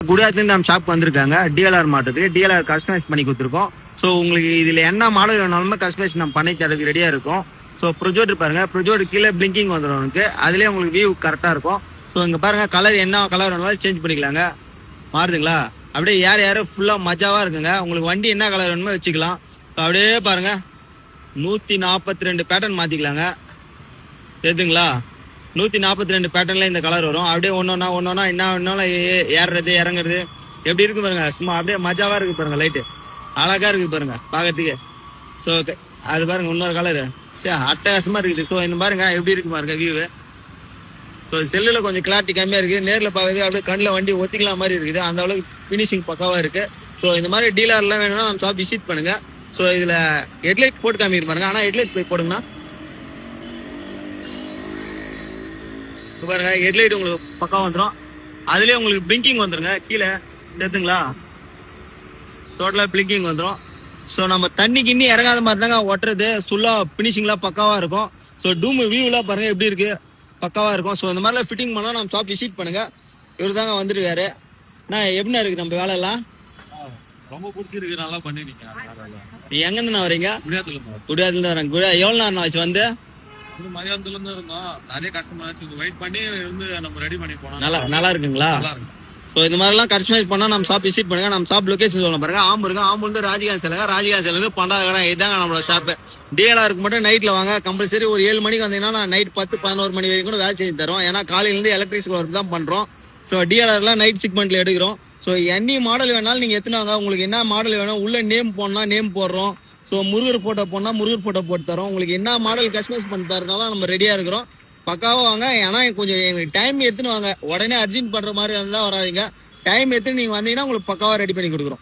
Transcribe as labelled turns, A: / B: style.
A: குடியாத்துலேருந்து நம்ம ஷாப் வந்திருக்காங்க. DLR மாட்டுறதுக்கு DLR customise பண்ணி கொடுத்துருக்கோம். ஸோ உங்களுக்கு இதில் என்ன மாடல் வேணாலுமே கஸ்டமைஸ் நம்ம பண்ணி தரதுக்கு ரெடியாக இருக்கும். ஸோ ப்ரொஜெக்டர் பாருங்க, ப்ரொஜெக்டர் கீழே பிளிங்கிங் வந்துடும் உங்களுக்கு. அதுலேயே உங்களுக்கு வியூ கரெக்டாக இருக்கும். ஸோ இங்கே பாருங்க, கலர் என்ன கலர் வேணாலும் சேஞ்ச் பண்ணிக்கலாங்க. மாறுதுங்களா? அப்படியே யாரும் ஃபுல்லாக மஜாவாக இருக்குங்க. உங்களுக்கு வண்டி என்ன கலர் வேணுமோ வச்சுக்கலாம். ஸோ அப்படியே பாருங்க, 142 பேட்டர்ன் மாற்றிக்கலாங்க. எதுங்களா? 142 பேட்டர்ன்ல இந்த கலர் வரும். அப்படியே ஒன்னொன்னா என்ன வேணாலும் ஏறுறது இறங்குறது எப்படி இருக்கு பாருங்க. சும்மா அப்படியே மஜாவா இருக்கு பாருங்க. லைட்டு அழகா இருக்கு பாருங்க பார்க்கறதுக்கு. ஸோ அது பாருங்க, இன்னொரு கலரு சரி அட்டகாசமா இருக்குது. ஸோ இந்த பாருங்க எப்படி இருக்கு பாருங்க வியூ. ஸோ செல்லுல கொஞ்சம் கிளாரிட்டி கம்மியா இருக்குது. நேரில் பார்க்கறது அப்படியே கண்ணில் வண்டி ஒத்திக்கலாம் மாதிரி இருக்குது. அந்த அளவுக்கு ஃபினிஷிங் பக்காவா இருக்கு. ஸோ இந்த மாதிரி டீலர்லாம் வேணும்னா நம்ம ஷாப் விசிட் பண்ணுங்க. ஸோ இதுல ஹெட்லைட் போட்டு காமிக்க பாருங்க. ஆனால் ஹெட்லைட் போய் போடுங்கன்னா பாருங்க, ஹெட்லைட் உங்களுக்கு பக்கா வந்துடும். அதுலயே உங்களுக்கு பிளிங்கிங் வந்துருங்க. கீழே தெரியுதுங்களா? டோட்டலா பிளிங்கிங் வந்துடும். ஸோ நம்ம தண்ணி கிண்ணி இறங்காத மாதிரி தாங்க ஒட்டுறது. ஃபுல்லா பினிஷிங்லாம் பக்காவா இருக்கும். ஸோ டூம் வியூலாம் பாருங்க எப்படி இருக்கு, பக்காவா இருக்கும். ஸோ இந்த மாதிரிலாம் ஃபிட்டிங் பண்ணா நம்ம ஷாப் விசிட் பண்ணுங்க. இவர் தாங்க வந்துருக்காரு. நான் எப்படின்னா இருக்கு நம்ம வேலை எல்லாம்
B: ரொம்ப பிடிச்சிருக்கு, நல்லா பண்ணிருக்கீங்க.
A: எங்க இருந்து வரீங்க? குடியாத்துல இருந்து வரேன். எவ்வளவு நேரம் ஆச்சு வந்து?
B: மதியானத்துல இருந்து இருந்தோம். நிறைய கஸ்டமர் வெயிட் பண்ணி இருந்து நம்ம ரெடி பண்ணி போனோம்.
A: நல்லா இருக்குங்களா? ஸோ இந்த மாதிரிலாம் கஸ்டமைஸ் பண்ணா நம்ம ஷாப் விசிட் பண்ணுங்க. நம்ம ஷாப் லொகேஷன் சொல்ல பாருங்க. ஆம்பூருங்க. ஆம்பூர்ல ராஜகாந்த் செல்லுங்க. ராஜகாந்த் செல்லுங்க பண்டாத கடை இதுதாங்க நம்மளோட ஷாப்பு. டிஎல்ஆருக்கு மட்டும் நைட்ல வாங்க. கம்பல்சரி ஒரு 7 மணிக்கு வந்தீங்கன்னா நான் நைட் 10-11 மணி வரைக்கும் கூட வேலை செஞ்சு தரோம். ஏன்னா காலையில இருந்து எலக்ட்ரிசிட்டி ஒர்க் தான் பண்றோம். ஸோ டிஎல்ஆர்லாம் நைட் செக்மெண்ட்ல எடுக்கிறோம். ஸோ என்ன மாடல் வேணாலும் நீங்க எத்தனாங்க, உங்களுக்கு என்ன மாடல் வேணும் உள்ள நேம் போடனா நேம் போடுறோம். ஸோ முருகர் போட்டோ போனா முருகர் போட்டோ போட்டு தரோம். உங்களுக்கு என்ன மாடல் கஸ்டமைஸ் பண்ணி தரதாலும் நம்ம ரெடியா இருக்கிறோம். பக்காவா வாங்க. ஏன்னா கொஞ்சம் எங்களுக்கு டைம் எடுத்துன்னு வாங்க. உடனே அர்ஜென்ட் பண்ற மாதிரி இருந்தா வராதிங்க. டைம் எடுத்து நீங்க வந்தீங்கன்னா உங்களுக்கு பக்காவா ரெடி பண்ணி கொடுக்குறோம்.